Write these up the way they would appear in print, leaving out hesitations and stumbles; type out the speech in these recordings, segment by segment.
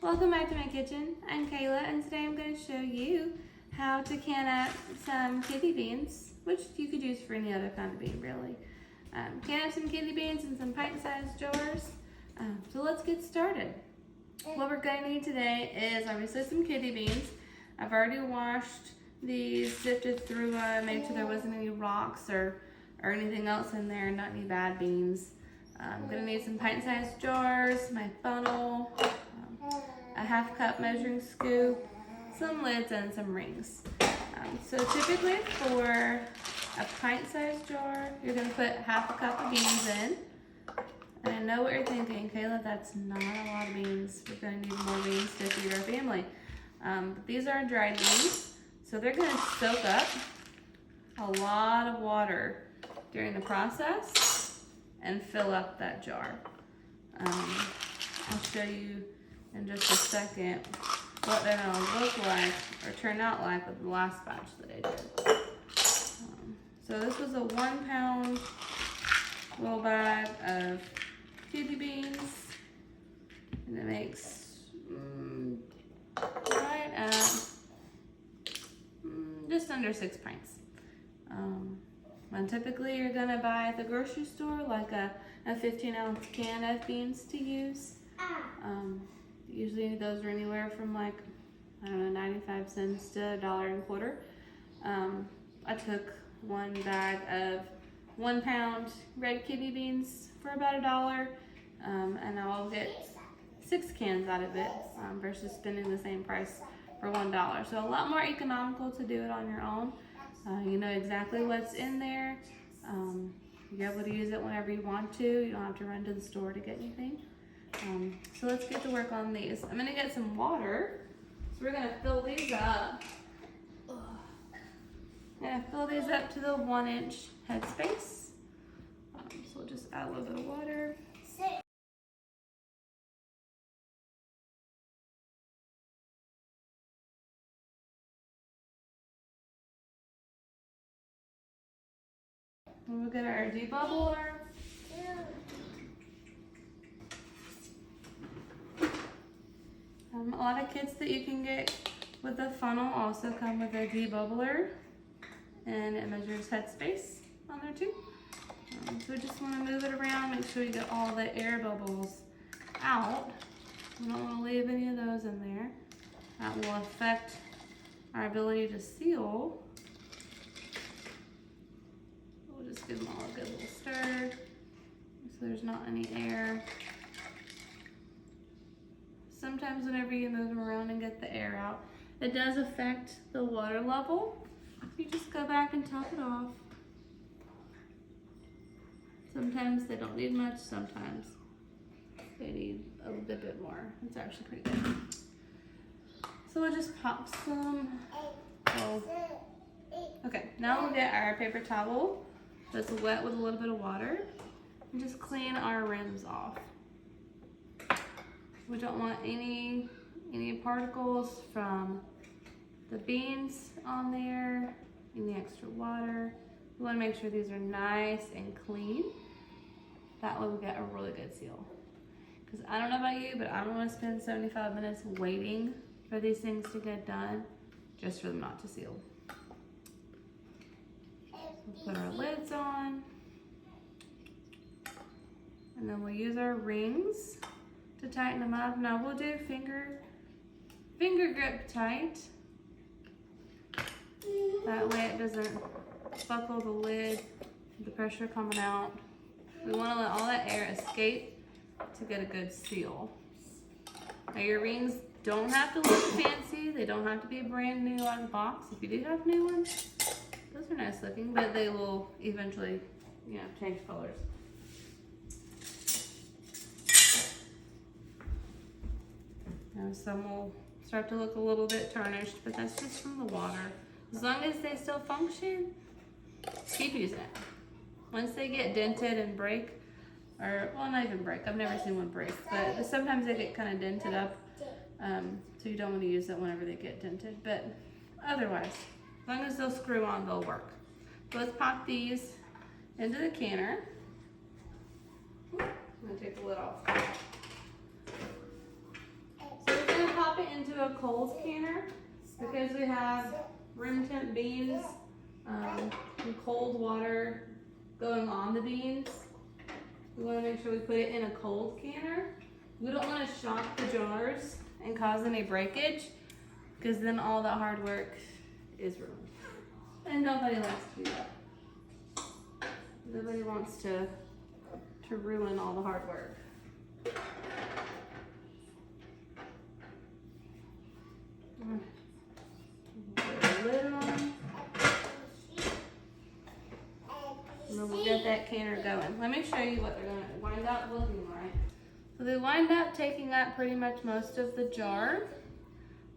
Welcome back to my kitchen. I'm Kayla, and today I'm going to show you how to can up some kidney beans, which you could use for any other kind of bean really. Can up some kidney beans in some pint-sized jars. So let's get started. What we're going to need today is obviously some kidney beans. I've already washed these, sifted through them, made sure there wasn't any rocks or anything else in there, not any bad beans. I'm going to need some pint-sized jars, my funnel, a half-cup measuring scoop, some lids, and some rings. So typically for a pint-sized jar, you're going to put half a cup of beans in. And I know what you're thinking, Kayla, that's not a lot of beans. We're going to need more beans to feed our family. But these are dried beans, so they're going to soak up a lot of water during the process and fill up that jar. I'll show you in just a second what they're going to look like or turn out like with the last batch that I did. So this was a 1 pound little bag of kidney beans, and it makes right at just under 6 pints. And typically you're gonna buy at the grocery store like a 15-ounce can of beans to use. Usually those are anywhere from like, I don't know, 95 cents to $1.25. I took one bag of 1 pound red kidney beans for about $1, and I'll get 6 cans out of it versus spending the same price for $1. So a lot more economical to do it on your own. You know exactly what's in there. You're able to use it whenever you want to. You don't have to run to the store to get anything. So let's get to work on these. I'm gonna get some water. So we're gonna fill these up. I'm gonna fill these up to the 1-inch headspace. So we'll just add a little bit of water. And we'll get our debubbler. A lot of kits that you can get with the funnel also come with a debubbler, and it measures headspace on there too. So we just want to move it around, make sure you get all the air bubbles out. We don't want to leave any of those in there. That will affect our ability to seal. We'll just give them all a good little stir so there's not any air. Sometimes whenever you move them around and get the air out, it does affect the water level. You just go back and top it off. Sometimes they don't need much, sometimes they need a little bit more. It's actually pretty good. So we'll just pop some. Okay, now we'll get our paper towel that's wet with a little bit of water and just clean our rims off. We don't want any particles from the beans on there, any extra water. We want to make sure these are nice and clean. That way we get a really good seal. Because I don't know about you, but I don't want to spend 75 minutes waiting for these things to get done just for them not to seal. We'll put our lids on. And then we'll use our rings to tighten them up. Now we'll do finger grip tight. That way it doesn't buckle the lid, the pressure coming out. We want to let all that air escape to get a good seal. Now your rings don't have to look fancy. They don't have to be brand new out of the box. If you do have new ones, those are nice looking, but they will eventually, change colors. Now some will start to look a little bit tarnished, but that's just from the water. As long as they still function, keep using it. Once they get dented and break, or well, not even break, I've never seen one break, but sometimes they get kind of dented up, so you don't want to use it whenever they get dented, but otherwise, as long as they'll screw on, they'll work. So let's pop these into the canner. I'm gonna take the lid off. So we're gonna into a cold canner because we have room temp beans and cold water going on the beans. We want to make sure we put it in a cold canner. We don't want to shock the jars and cause any breakage because then all that hard work is ruined. And nobody likes to do that. Nobody wants to ruin all the hard work. Put the lid on. And then we'll get that canner going. Let me show you what they're going to wind up looking like. So they wind up taking up pretty much most of the jar.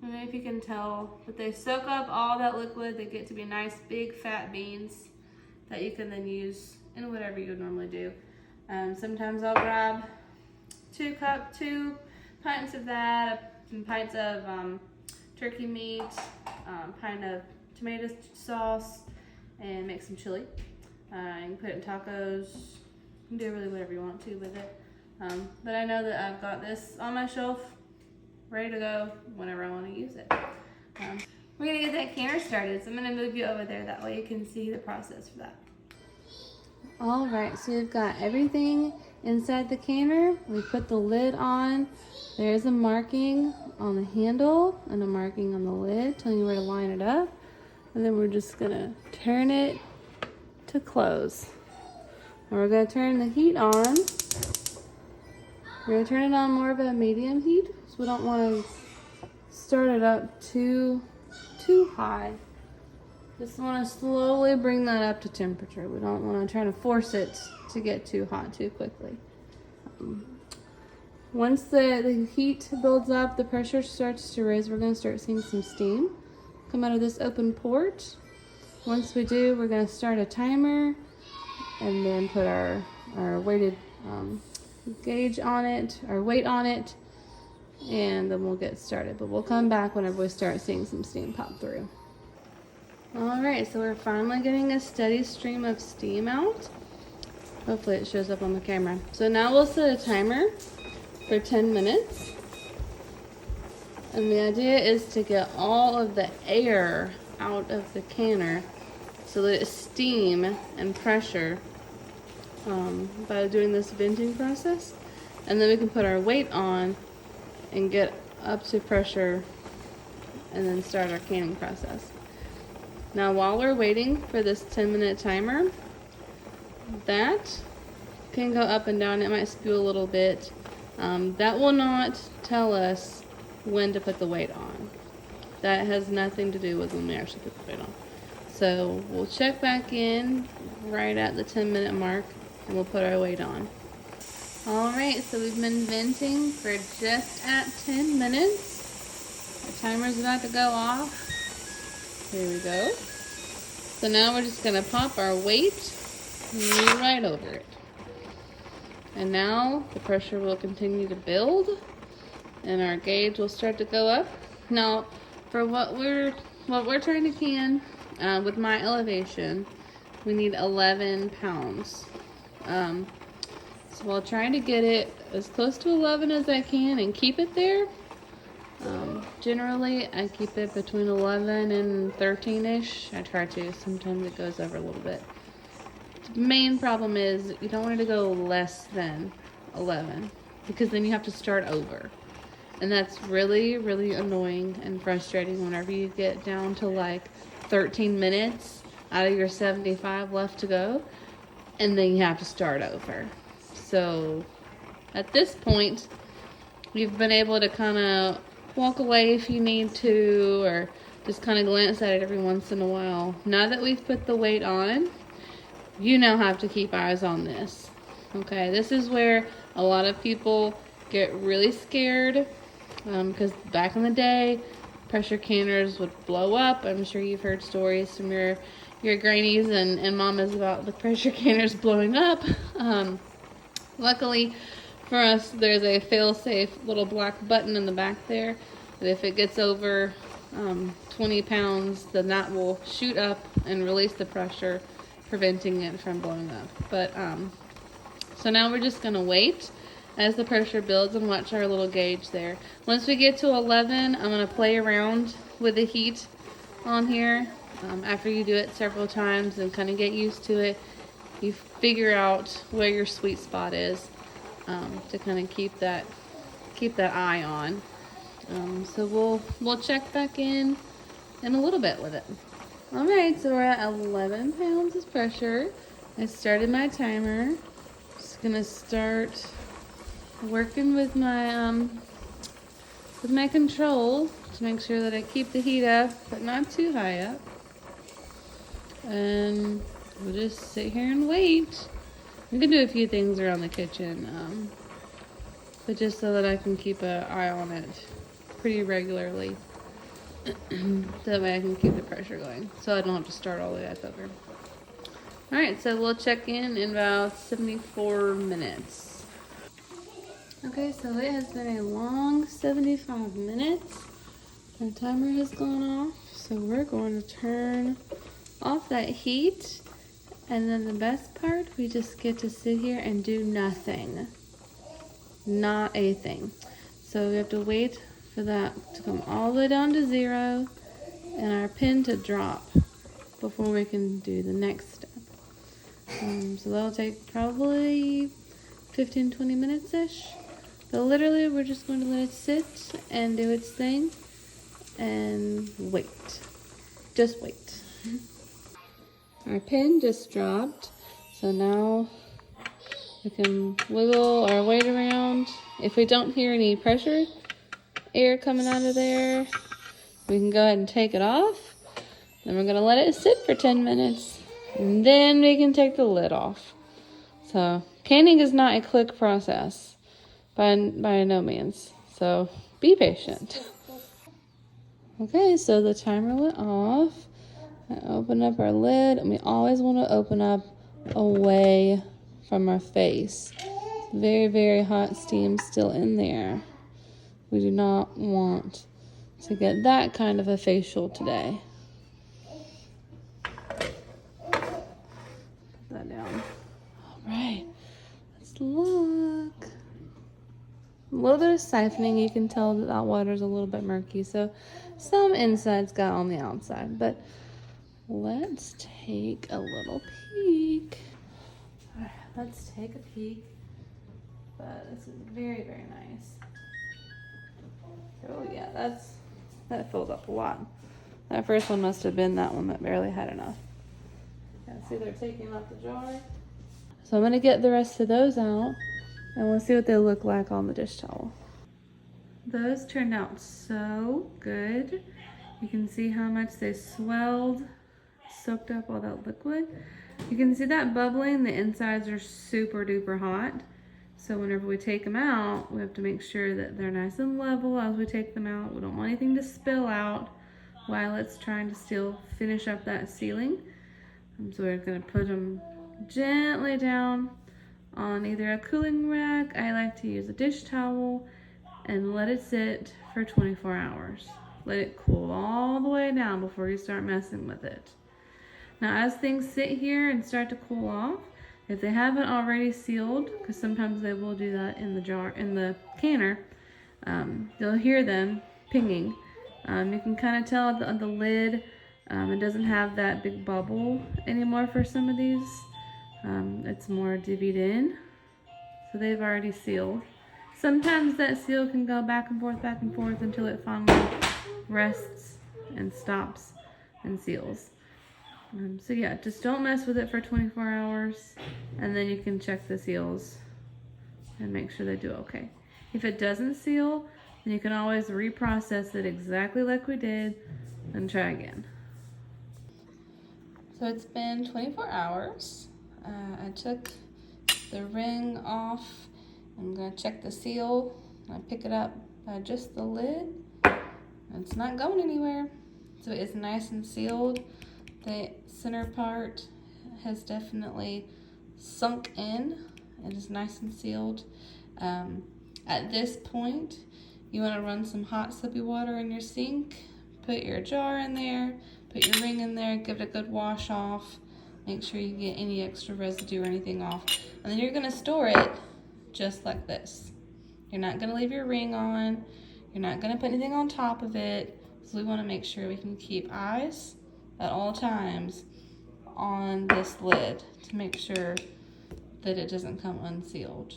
I don't know if you can tell, but they soak up all that liquid. They get to be nice, big, fat beans that you can then use in whatever you would normally do. Sometimes I'll grab 2 pints of that, some pints of turkey meat, pint of tomato sauce, and make some chili. You can put it in tacos. You can do really whatever you want to with it. But I know that I've got this on my shelf, ready to go whenever I want to use it. We're gonna get that canner started, so I'm gonna move you over there. That way you can see the process for that. All right, so we've got everything inside the canner. We put the lid on. There's a marking on the handle and a marking on the lid telling you where to line it up. And then we're just gonna turn it to close. And we're gonna turn the heat on. We're gonna turn it on more of a medium heat, so we don't wanna start it up too high. Just want to slowly bring that up to temperature. We don't want to try to force it to get too hot too quickly. Once the heat builds up, the pressure starts to raise, we're going to start seeing some steam come out of this open port. Once we do, we're going to start a timer and then put our weighted gauge on it, our weight on it, and then we'll get started. But we'll come back whenever we start seeing some steam pop through. Alright, so we're finally getting a steady stream of steam out. Hopefully it shows up on the camera. So now we'll set a timer for 10 minutes. And the idea is to get all of the air out of the canner so that it's steam and pressure by doing this venting process. And then we can put our weight on and get up to pressure and then start our canning process. Now while we're waiting for this 10-minute timer, that can go up and down. It might spew a little bit. That will not tell us when to put the weight on. That has nothing to do with when we actually put the weight on. So we'll check back in right at the 10-minute mark and we'll put our weight on. Alright, so we've been venting for just at 10 minutes. The timer's about to go off. Here we go. So now we're just going to pop our weight right over it. And now the pressure will continue to build and our gauge will start to go up. Now for what we're trying to can with my elevation, we need 11 pounds. So I'll try to get it as close to 11 as I can and keep it there. Generally, I keep it between 11 and 13-ish. I try to. Sometimes it goes over a little bit. The main problem is you don't want it to go less than 11 because then you have to start over. And that's really, really annoying and frustrating whenever you get down to like 13 minutes out of your 75 left to go. And then you have to start over. So at this point, you've been able to kind of walk away if you need to, or just kind of glance at it every once in a while. Now that we've put the weight on, you now have to keep eyes on this. Okay, this is where a lot of people get really scared because back in the day, pressure canners would blow up. I'm sure you've heard stories from your grannies and mamas about the pressure canners blowing up. Luckily for us, there's a fail-safe little black button in the back there that if it gets over 20 pounds, then that will shoot up and release the pressure, preventing it from blowing up. But so now we're just going to wait as the pressure builds, and watch our little gauge there. Once we get to 11, I'm gonna play around with the heat on here. After you do it several times and kind of get used to it, you figure out where your sweet spot is, to kind of keep that eye on. So we'll check back in a little bit with it. All right, so we're at 11 pounds of pressure. I started my timer. Just gonna start working with my control to make sure that I keep the heat up, but not too high up. And we'll just sit here and wait. We can do a few things around the kitchen, but just so that I can keep an eye on it pretty regularly. That way I can keep the pressure going, so I don't have to start all the way back over. All right, so we'll check in about 74 minutes. Okay, so it has been a long 75 minutes. Our timer has gone off, so we're going to turn off that heat. And then the best part, we just get to sit here and do nothing. Not a thing. So we have to wait for that to come all the way down to 0 and our pin to drop before we can do the next step. So that'll take probably 15-20 minutes-ish. But literally, we're just going to let it sit and do its thing and wait. Just wait. Our pin just dropped, so now we can wiggle our weight around. If we don't hear any pressure air coming out of there, we can go ahead and take it off. Then we're gonna let it sit for 10 minutes, and then we can take the lid off. So canning is not a quick process by no means, so be patient. Okay, so the timer went off. I open up our lid, and we always want to open up away from our face. Very, very hot steam still in there. We do not want to get that kind of a facial today. Put that down. All right, let's look. A little bit of siphoning. You can tell that that water's a little bit murky, so some inside's got on the outside, but let's take a little peek. All right, let's take a peek. But this is very, very nice. Oh yeah, that filled up a lot. That first one must have been that one that barely had enough. Yeah, see, they're taking out the jar. So I'm gonna get the rest of those out, and we'll see what they look like on the dish towel. Those turned out so good. You can see how much they swelled, soaked up all that liquid. You can see that bubbling. The insides are super duper hot. So whenever we take them out, we have to make sure that they're nice and level as we take them out. We don't want anything to spill out while it's trying to still finish up that sealing. So we're gonna put them gently down on either a cooling rack. I like to use a dish towel and let it sit for 24 hours. Let it cool all the way down before you start messing with it. Now as things sit here and start to cool off, if they haven't already sealed, because sometimes they will do that in the canner, you'll hear them pinging. You can kind of tell the lid, it doesn't have that big bubble anymore for some of these. It's more divvied in, so they've already sealed. Sometimes that seal can go back and forth until it finally rests and stops and seals. So yeah, just don't mess with it for 24 hours, and then you can check the seals and make sure they do okay. If it doesn't seal, then you can always reprocess it exactly like we did and try again. So it's been 24 hours. I took the ring off. I'm gonna check the seal. I pick it up by just the lid. It's not going anywhere. So it's nice and sealed. The center part has definitely sunk in. It is nice and sealed. At this point, you want to run some hot soapy water in your sink. Put your jar in there. Put your ring in there. Give it a good wash off. Make sure you get any extra residue or anything off. And then you're going to store it just like this. You're not gonna leave your ring on. You're not gonna put anything on top of it. So we wanna make sure we can keep eyes at all times on this lid to make sure that it doesn't come unsealed.